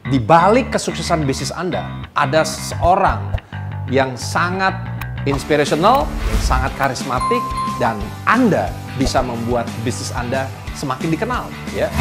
di balik kesuksesan bisnis Anda, ada seseorang yang sangat inspirational, sangat karismatik, dan Anda bisa membuat bisnis Anda semakin dikenal, ya.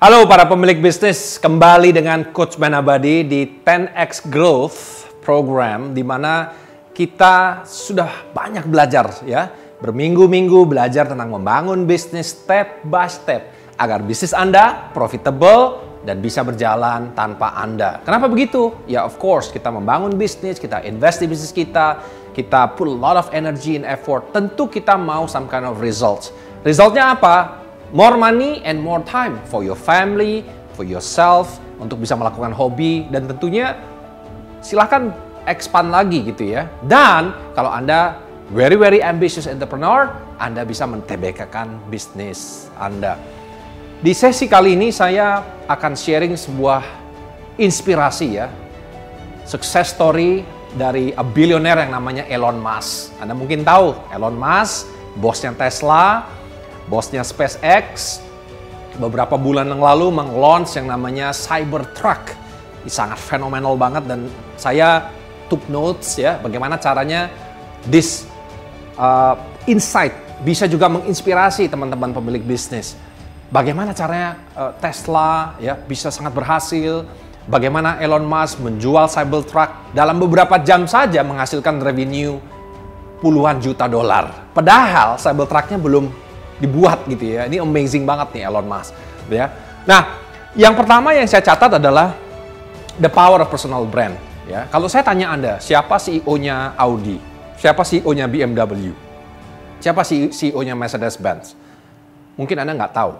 Halo para pemilik bisnis, kembali dengan Coach Ben Abadi di 10X Growth Program, di mana kita sudah banyak belajar, ya, berminggu-minggu belajar tentang membangun bisnis step by step agar bisnis Anda profitable dan bisa berjalan tanpa Anda. Kenapa begitu? Ya, of course, kita membangun bisnis, kita invest di bisnis kita put a lot of energy and effort. Tentu kita mau some kind of results. Resultnya apa? More money and more time for your family, for yourself, untuk bisa melakukan hobi, dan tentunya silahkan expand lagi gitu ya. Dan kalau Anda very ambitious entrepreneur, Anda bisa men-TBK-kan bisnis Anda. Di sesi kali ini saya akan sharing sebuah inspirasi, ya, success story dari a billionaire yang namanya Elon Musk. Anda mungkin tahu Elon Musk, bosnya Tesla, bosnya SpaceX, beberapa bulan yang lalu meng-launch yang namanya Cybertruck. Ini sangat fenomenal banget, dan saya took notes, ya, bagaimana caranya this insight bisa juga menginspirasi teman-teman pemilik bisnis. Bagaimana caranya Tesla, ya, bisa sangat berhasil, bagaimana Elon Musk menjual Cybertruck dalam beberapa jam saja menghasilkan revenue puluhan juta dolar. Padahal Cybertrucknya belum dibuat gitu ya. Ini amazing banget nih Elon Musk, ya. Nah, yang pertama yang saya catat adalah the power of personal brand, ya. Kalau saya tanya Anda, siapa CEO-nya Audi? Siapa CEO-nya BMW? Siapa CEO-nya Mercedes-Benz? Mungkin Anda nggak tahu.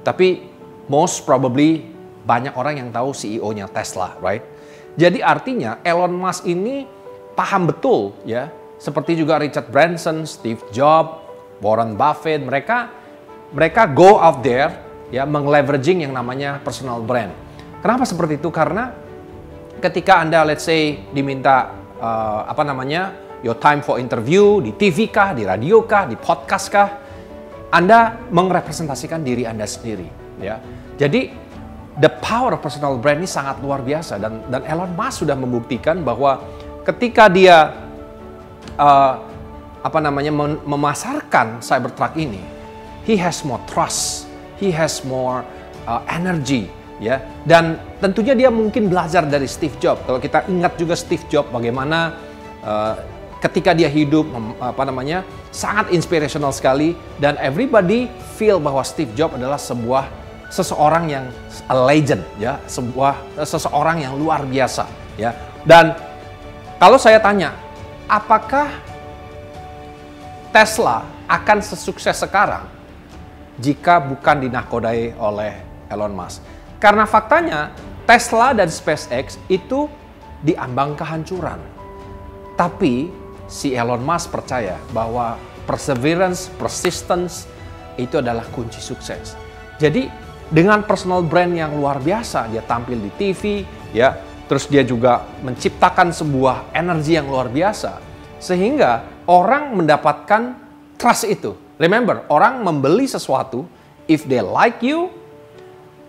Tapi most probably banyak orang yang tahu CEO-nya Tesla, right? Jadi artinya Elon Musk ini paham betul, ya. Seperti juga Richard Branson, Steve Jobs, Warren Buffett, mereka go out there, ya, meng-leveraging yang namanya personal brand. Kenapa seperti itu? Karena ketika Anda, let's say, diminta your time for interview di TV kah, di radio kah, di podcast kah, Anda merepresentasikan diri Anda sendiri, ya. Jadi the power of personal brand ini sangat luar biasa, dan Elon Musk sudah membuktikan bahwa ketika dia memasarkan Cybertruck ini, he has more trust, he has more energy, ya. Dan tentunya dia mungkin belajar dari Steve Jobs. Kalau kita ingat juga Steve Jobs bagaimana ketika dia hidup sangat inspirational sekali, dan everybody feel bahwa Steve Jobs adalah seseorang yang a legend, ya, seseorang yang luar biasa, ya. Dan kalau saya tanya, apakah Tesla akan sesukses sekarang jika bukan dinakodai oleh Elon Musk? Karena faktanya Tesla dan SpaceX itu diambang kehancuran. Tapi si Elon Musk percaya bahwa perseverance, persistence itu adalah kunci sukses. Jadi dengan personal brand yang luar biasa, dia tampil di TV, ya, terus dia juga menciptakan sebuah energi yang luar biasa, sehingga orang mendapatkan trust itu. Remember, orang membeli sesuatu if they like you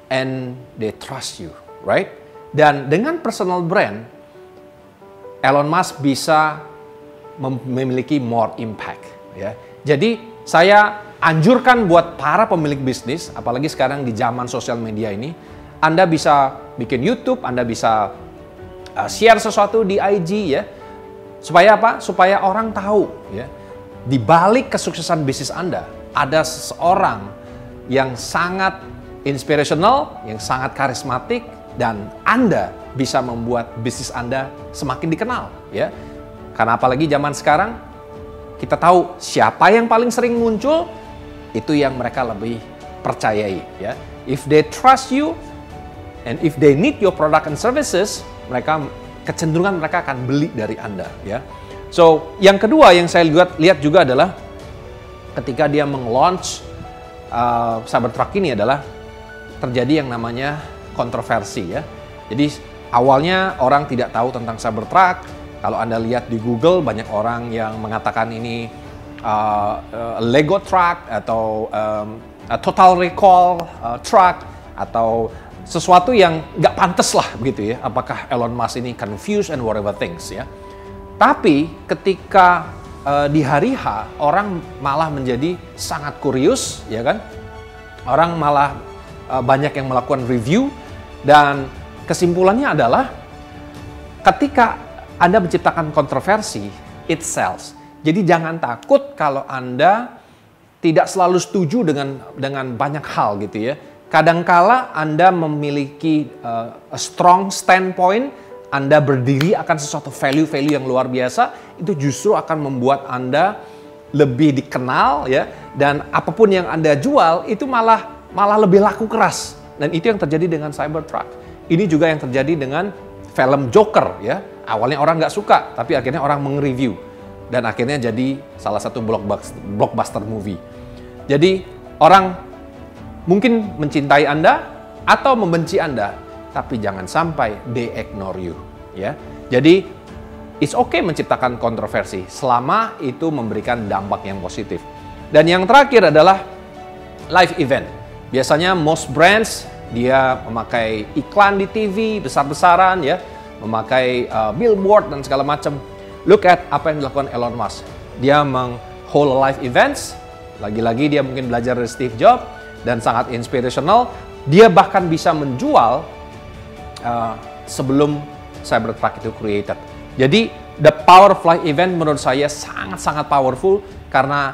and they trust you, right? Dan dengan personal brand, Elon Musk bisa memiliki more impact, ya. Jadi saya anjurkan buat para pemilik bisnis, apalagi sekarang di zaman sosial media ini, Anda bisa bikin YouTube, Anda bisa share sesuatu di IG, ya. Supaya apa? Supaya orang tahu, ya, di balik kesuksesan bisnis Anda, ada seseorang yang sangat inspirational, yang sangat karismatik, dan Anda bisa membuat bisnis Anda semakin dikenal, ya. Karena apalagi zaman sekarang, kita tahu siapa yang paling sering muncul, itu yang mereka lebih percayai, ya. If they trust you, and if they need your product and services, kecenderungan mereka akan beli dari Anda, ya. So, yang kedua yang saya lihat juga adalah ketika dia meng-launch Cybertruck ini adalah terjadi yang namanya kontroversi, ya. Jadi awalnya orang tidak tahu tentang Cybertruck. Kalau Anda lihat di Google, banyak orang yang mengatakan ini Lego truck atau total recall truck atau sesuatu yang nggak pantas lah begitu, ya. Apakah Elon Musk ini confused and whatever things, ya. Tapi ketika di hari H orang malah menjadi sangat kurius, ya kan? Orang malah banyak yang melakukan review, dan kesimpulannya adalah ketika Anda menciptakan kontroversi, it sells. Jadi jangan takut kalau Anda tidak selalu setuju dengan banyak hal gitu, ya. Kadangkala Anda memiliki a strong standpoint, Anda berdiri akan sesuatu value-value yang luar biasa, itu justru akan membuat Anda lebih dikenal, ya. Dan apapun yang Anda jual itu malah lebih laku keras. Dan itu yang terjadi dengan Cybertruck. Ini juga yang terjadi dengan film Joker, ya. Awalnya orang nggak suka, tapi akhirnya orang meng-review. Dan akhirnya jadi salah satu blockbuster movie. Jadi orang mungkin mencintai Anda atau membenci Anda, tapi jangan sampai they ignore you, ya. Jadi it's okay menciptakan kontroversi selama itu memberikan dampak yang positif. Dan yang terakhir adalah live event. Biasanya most brands dia memakai iklan di TV besar-besaran, ya, memakai billboard dan segala macam. Look at apa yang dilakukan Elon Musk. Dia meng-hold live events. Lagi-lagi dia mungkin belajar dari Steve Jobs dan sangat inspirational. Dia bahkan bisa menjual sebelum Cybertruck itu created. Jadi the power of live event menurut saya sangat-sangat powerful, karena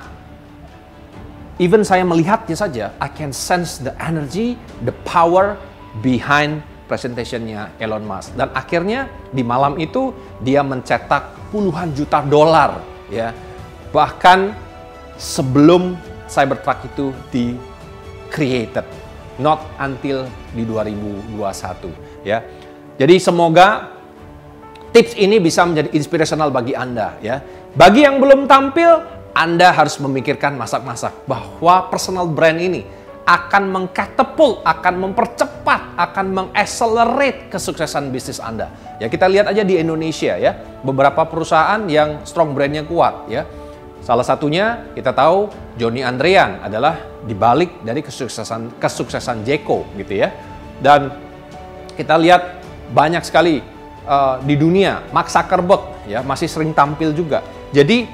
even saya melihatnya saja, I can sense the energy, the power behind presentationnya Elon Musk. Dan akhirnya di malam itu dia mencetak puluhan juta dolar, ya. Bahkan sebelum Cybertruck itu di created, not until di 2021, ya. Jadi semoga tips ini bisa menjadi inspirational bagi Anda, ya. Bagi yang belum tampil, Anda harus memikirkan masak-masak bahwa personal brand ini akan mengkatapult, akan mempercepat, akan mengaccelerate kesuksesan bisnis Anda. Ya, kita lihat aja di Indonesia, ya. Beberapa perusahaan yang strong brandnya kuat, ya. Salah satunya kita tahu Johnny Andrean adalah dibalik dari kesuksesan Jeko, gitu, ya. Dan kita lihat banyak sekali di dunia, Mark Zuckerberg, ya, masih sering tampil juga. Jadi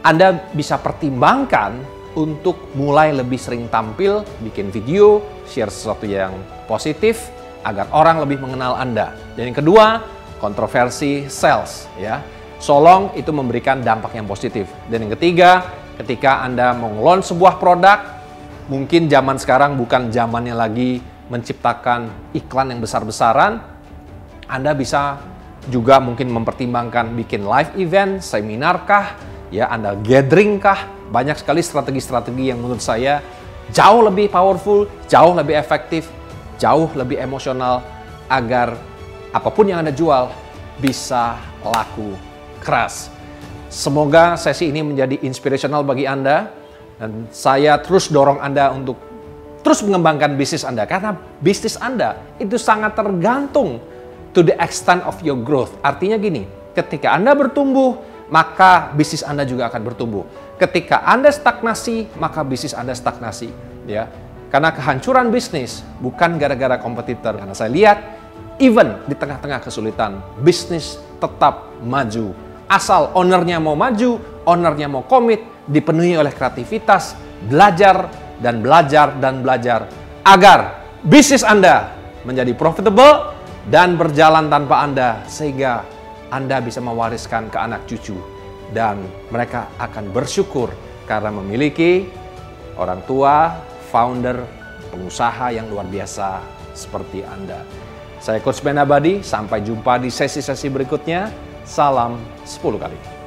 Anda bisa pertimbangkan untuk mulai lebih sering tampil, bikin video, share sesuatu yang positif agar orang lebih mengenal Anda. Dan yang kedua, kontroversi sales, ya. Solong itu memberikan dampak yang positif. Dan yang ketiga, ketika Anda meng-launch sebuah produk, mungkin zaman sekarang bukan zamannya lagi menciptakan iklan yang besar-besaran. Anda bisa juga mungkin mempertimbangkan bikin live event, seminar kah, ya, Anda gathering kah. Banyak sekali strategi-strategi yang menurut saya jauh lebih powerful, jauh lebih efektif, jauh lebih emosional, agar apapun yang Anda jual bisa laku keras. Semoga sesi ini menjadi inspirational bagi Anda, dan saya terus dorong Anda untuk terus mengembangkan bisnis Anda, karena bisnis Anda itu sangat tergantung to the extent of your growth. Artinya gini, ketika Anda bertumbuh, maka bisnis Anda juga akan bertumbuh. Ketika Anda stagnasi, maka bisnis Anda stagnasi, ya. Karena kehancuran bisnis bukan gara-gara kompetitor. Karena saya lihat, even di tengah-tengah kesulitan, bisnis tetap maju. Asal ownernya mau maju, ownernya mau komit, dipenuhi oleh kreativitas, belajar, dan belajar, dan belajar. Agar bisnis Anda menjadi profitable dan berjalan tanpa Anda, sehingga Anda bisa mewariskan ke anak cucu dan mereka akan bersyukur karena memiliki orang tua, founder, pengusaha yang luar biasa seperti Anda. Saya Coach Ben Abadi, sampai jumpa di sesi-sesi berikutnya. Salam 10 kali.